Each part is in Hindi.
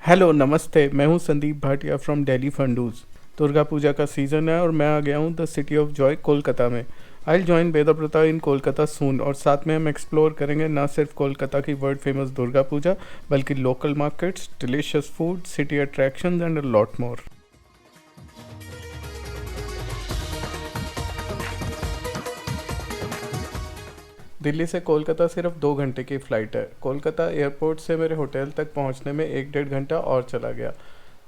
हेलो नमस्ते, मैं हूं संदीप भाटिया फ्रॉम दिल्ली फंडूज। दुर्गा पूजा का सीज़न है और मैं आ गया हूं the city of joy Kolkata में। आई जॉइन वेदव्रता इन कोलकाता सून और साथ में हम एक्सप्लोर करेंगे ना सिर्फ कोलकाता की वर्ल्ड फेमस दुर्गा पूजा बल्कि local markets, delicious food, city attractions and a lot more. Delhi से कोलकाता सिर्फ 2 घंटे की फ़्लाइट है। कोलकाता एयरपोर्ट से मेरे होटल तक पहुंचने में 1 डेढ़ घंटा और चला गया।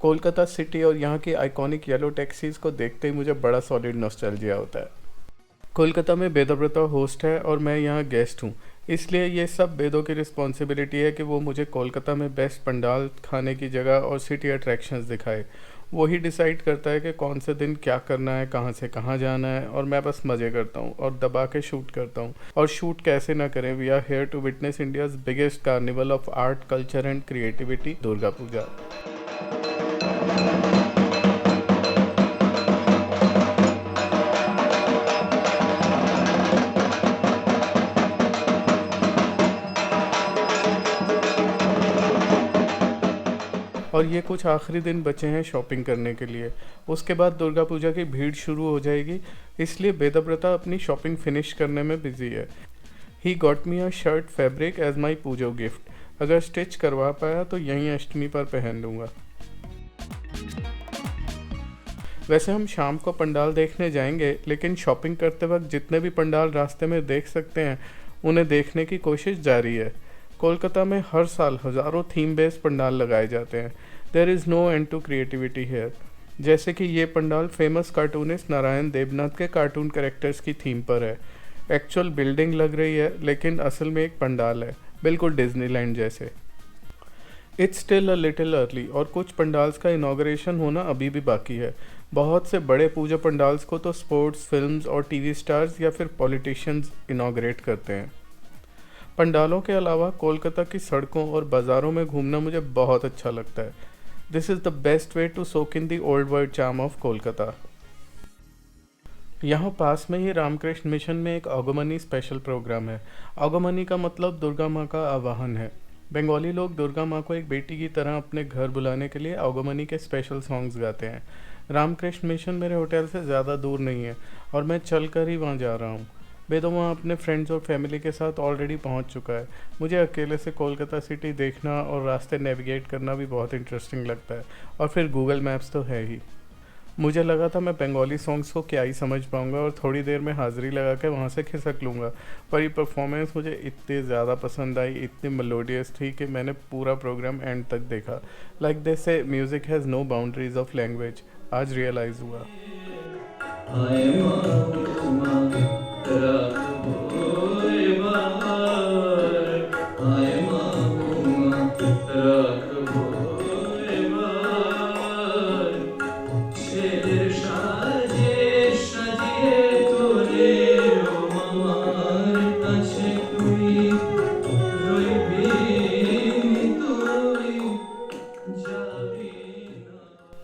कोलकाता सिटी और यहाँ की आइकॉनिक येलो टैक्सीज़ को देखते ही मुझे बड़ा सॉलिड नॉस्टैल्जिया होता है। कोलकाता में वेदव्रता होस्ट है और मैं यहाँ गेस्ट हूँ, इसलिए ये सब वेदों की रिस्पॉन्सिबिलिटी है कि वो मुझे कोलकाता में बेस्ट पंडाल, खाने की जगह और सिटी अट्रैक्शंस दिखाए। वही डिसाइड करता है कि कौन से दिन क्या करना है, कहाँ से कहाँ जाना है, और मैं बस मज़े करता हूँ और दबा के शूट करता हूँ। और शूट कैसे ना करें, we are here to witness India's biggest carnival of art, culture and creativity, Durga Puja. और ये कुछ आखिरी दिन बचे हैं शॉपिंग करने के लिए। उसके बाद दुर्गा पूजा की भीड़ शुरू हो जाएगी, इसलिए वेदव्रता अपनी शॉपिंग फिनिश करने में बिजी है। He got me a shirt fabric as my Pujo gift. अगर स्टिच करवा पाया तो यहीं अष्टमी पर पहन लूँगा। वैसे हम शाम को पंडाल देखने जाएंगे, लेकिन शॉपिंग करते वक्त जितने भी पंडाल रास्ते में देख सकते हैं उन्हें देखने की कोशिश जारी है। कोलकाता में हर साल हज़ारों थीम बेस्ड पंडाल लगाए जाते हैं। There is no end to creativity here. जैसे कि ये पंडाल फेमस कार्टूनिस्ट नारायण देवनाथ के कार्टून कैरेक्टर्स की थीम पर है। एक्चुअल बिल्डिंग लग रही है लेकिन असल में एक पंडाल है, बिल्कुल डिज्नीलैंड जैसे। It's still a little early और कुछ पंडाल्स का इनाग्रेशन होना अभी भी बाकी है। बहुत से बड़े पूजा पंडाल्स को तो स्पोर्ट्स, फिल्म्स और टीवी स्टार्स या फिर पॉलिटिशियंस इनाग्रेट करते हैं। पंडालों के अलावा कोलकाता की सड़कों और बाज़ारों में घूमना मुझे बहुत अच्छा लगता है। This is the best way to soak in the old world charm of Kolkata. यहाँ पास में ही रामकृष्ण मिशन में एक आगमनी स्पेशल प्रोग्राम है। आगमनी का मतलब दुर्गा माँ का आवाहन है। बंगाली लोग दुर्गा माँ को एक बेटी की तरह अपने घर बुलाने के लिए आगमनी के स्पेशल सॉन्ग्स गाते हैं। रामकृष्ण मिशन मेरे होटल से ज़्यादा दूर नहीं है और मैं चल कर ही वहाँ जा रहा हूँ। मैं तो वहाँ अपने फ्रेंड्स और फैमिली के साथ ऑलरेडी पहुँच चुका है। मुझे अकेले से कोलकाता सिटी देखना और रास्ते नेविगेट करना भी बहुत इंटरेस्टिंग लगता है, और फिर गूगल मैप्स तो है ही। मुझे लगा था मैं बंगाली सॉन्ग्स को क्या ही समझ पाऊंगा और थोड़ी देर में हाज़िरी लगा के वहाँ से खिसक लूँगा, पर ये परफॉर्मेंस मुझे इतनी ज़्यादा पसंद आई, इतनी मेलोडियस थी कि मैंने पूरा प्रोग्राम एंड तक देखा। Like they say music has no boundaries of language, आज रियलाइज़ हुआ।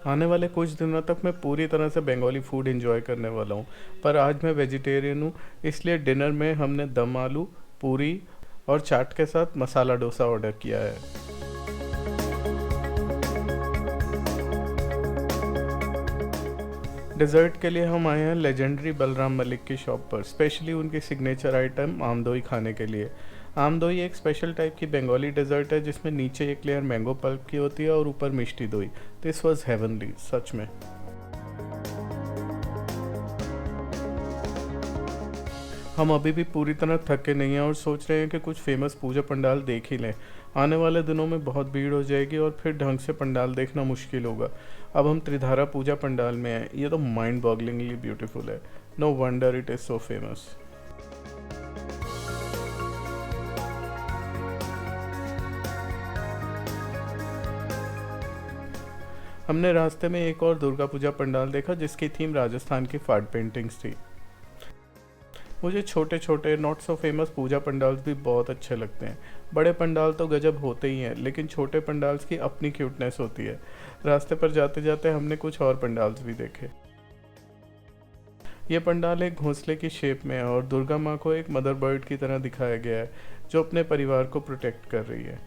आने वाले कुछ दिनों तक मैं पूरी तरह से बंगाली फूड एंजॉय करने वाला हूँ, पर आज मैं वेजिटेरियन हूँ, इसलिए डिनर में हमने दम आलू, पूरी और चाट के साथ मसाला डोसा ऑर्डर किया है। डिज़र्ट के लिए हम आए हैं लेजेंडरी बलराम मलिक की शॉप पर, स्पेशली उनकी सिग्नेचर आइटम आमदोई खाने के लिए। आमदोई एक स्पेशल टाइप की बंगाली डेजर्ट है जिसमें नीचे एक लेयर मैंगो पल्प की होती है और ऊपर मिष्टी दोई। दिस वाज हेवनली, सच में। हम अभी भी पूरी तरह थके नहीं हैं और सोच रहे हैं कि कुछ फेमस पूजा पंडाल देख ही लें। आने वाले दिनों में बहुत भीड़ हो जाएगी और फिर ढंग से पंडाल देखना मुश्किल होगा। अब हम त्रिधारा पूजा पंडाल में हैं, ये तो माइंड बॉगलिंगली ब्यूटीफुल है। No wonder it is so famous. हमने रास्ते में एक और दुर्गा पूजा पंडाल देखा जिसकी थीम राजस्थान की फाड़ पेंटिंग्स थी। मुझे छोटे छोटे not so famous puja pandals भी बहुत अच्छे लगते हैं। बड़े पंडाल तो गजब होते ही हैं, लेकिन छोटे पंडाल्स की अपनी क्यूटनेस होती है। रास्ते पर जाते जाते हमने कुछ और पंडाल्स भी देखे। ये पंडाल एक घोंसले की शेप में है और दुर्गा माँ को एक मदर बर्ड की तरह दिखाया गया है जो अपने परिवार को प्रोटेक्ट कर रही है।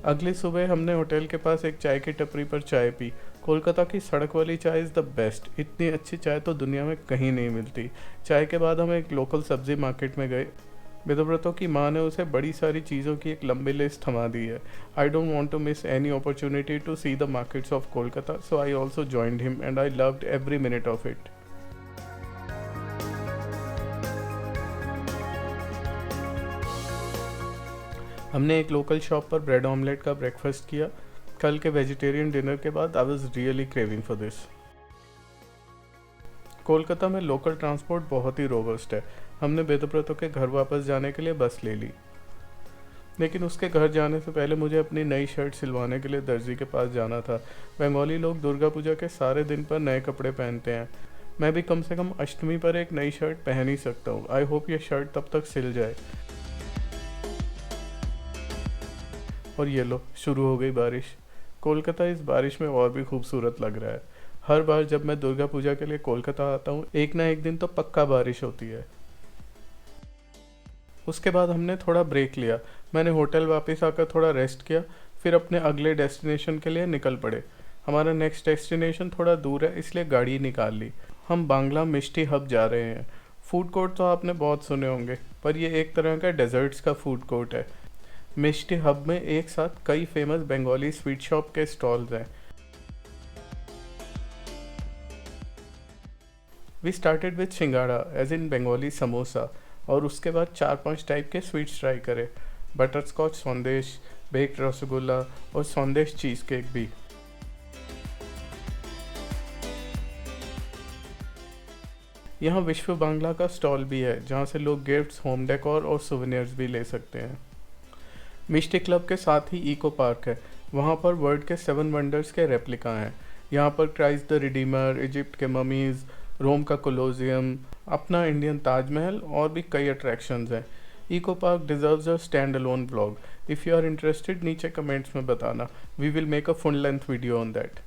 अगली सुबह हमने होटल के पास एक चाय की टपरी पर चाय पी। कोलकाता की सड़क वाली चाय इज़ द बेस्ट। इतनी अच्छी चाय तो दुनिया में कहीं नहीं मिलती। चाय के बाद हम एक लोकल सब्जी मार्केट में गए। वेदव्रतों की माँ ने उसे बड़ी सारी चीज़ों की एक लंबी लिस्ट थमा दी है। I don't want to miss any opportunity to see the markets of Kolkata, so I also joined him and I loved every minute of it. हमने एक लोकल शॉप पर ब्रेड ऑमलेट का ब्रेकफास्ट किया। कल के वेजिटेरियन डिनर के बाद I was really craving for this. Kolkata में लोकल ट्रांसपोर्ट बहुत ही रोबस्ट है। हमने वेदव्रतों के घर वापस जाने के लिए बस ले ली, लेकिन उसके घर जाने से पहले मुझे अपनी नई शर्ट सिलवाने के लिए दर्जी के पास जाना था। बंगाली लोग दुर्गा पूजा के सारे दिन पर नए कपड़े पहनते हैं। मैं भी कम से कम अष्टमी पर एक नई शर्ट पहन ही सकता हूँ। आई होप ये शर्ट तब तक सिल जाए। और ये लो, शुरू हो गई बारिश। कोलकाता इस बारिश में और भी खूबसूरत लग रहा है। हर बार जब मैं दुर्गा पूजा के लिए कोलकाता आता हूँ, एक ना एक दिन तो पक्का बारिश होती है। उसके बाद हमने थोड़ा ब्रेक लिया। मैंने होटल वापस आकर थोड़ा रेस्ट किया, फिर अपने अगले डेस्टिनेशन के लिए निकल पड़े। हमारा नेक्स्ट डेस्टिनेशन थोड़ा दूर है, इसलिए गाड़ी निकाल ली। हम बांग्ला मिष्टी हब जा रहे हैं। फूड कोर्ट तो आपने बहुत सुने होंगे, पर ये एक तरह का डेजर्ट्स का फूड कोर्ट है। मिष्टी हब में एक साथ कई फेमस बंगाली स्वीट शॉप के स्टॉल्स हैं। We started with singara as in Bengali samosa, और उसके बाद 4-5 टाइप के स्वीट्स ट्राई करे। Butter scotch sandesh, baked rasgulla और संदेश चीज़ केक भी। यहाँ विश्व बांग्ला का स्टॉल भी है, जहाँ से लोग गिफ्ट्स, होम डेकोर और सोवेनियर्स भी ले सकते हैं। मिष्टी क्लब के साथ ही इको पार्क है। वहाँ पर वर्ल्ड के 7 वंडर्स के रेप्लिका हैं। यहाँ पर क्राइस्ट द रिडीमर, इजिप्ट के ममीज़, रोम का कोलोसियम, अपना इंडियन ताजमहल और भी कई अट्रैक्शंस हैं। Eco park deserves a stand alone blog. If you are interested, नीचे कमेंट्स में बताना। We will make a full length video on that.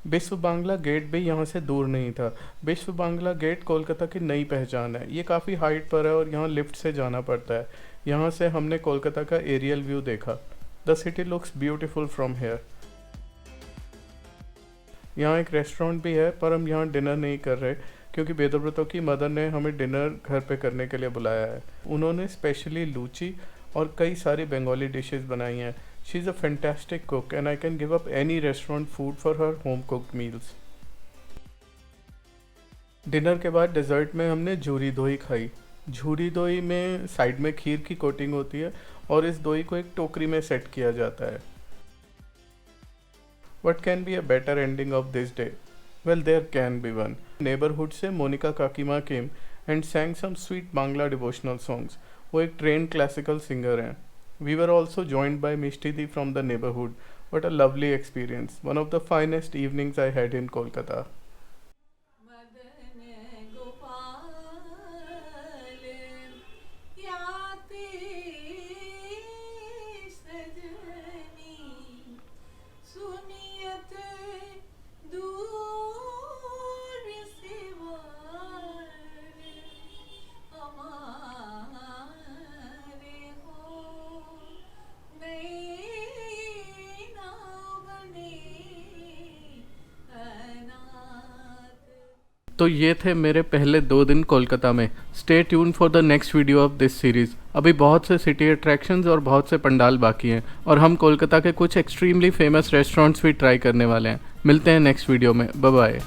Biswa Bangla gate भी यहाँ से दूर नहीं था। विश्व बांग्ला गेट कोलकाता की नई पहचान है। ये काफ़ी हाइट पर है और यहाँ लिफ्ट से जाना पड़ता है। यहाँ से हमने कोलकाता का एरियल व्यू देखा। The city looks beautiful from here. यहाँ एक रेस्टोरेंट भी है, पर हम यहाँ डिनर नहीं कर रहे क्योंकि वेदव्रतों की मदर ने हमें डिनर घर पे करने के लिए बुलाया है। उन्होंने स्पेशली लूची और कई सारी बंगाली डिशेस बनाई हैं। She is a fantastic cook and I can give up any restaurant food for her home cooked meals. Dinner के बाद डेजर्ट में हमने झूरी दोई खाई। झूरी दोई में साइड में खीर की कोटिंग होती है और इस दोई को एक टोकरी में सेट किया जाता है। What can be a better ending of this day? Well, there can be one. Neighborhood से Monika काकीमा came and sang some sweet Bangla devotional songs. वो एक trained classical singer हैं। We were also joined by Mishti Di from the neighborhood. What a lovely experience. One of the finest evenings I had in Kolkata. तो ये थे मेरे पहले 2 दिन कोलकाता में। Stay tune for the next video of this series. अभी बहुत से सिटी अट्रैक्शंस और बहुत से पंडाल बाकी हैं, और हम कोलकाता के कुछ एक्सट्रीमली फेमस रेस्टोरेंट्स भी ट्राई करने वाले हैं। मिलते हैं नेक्स्ट वीडियो में। Bye bye.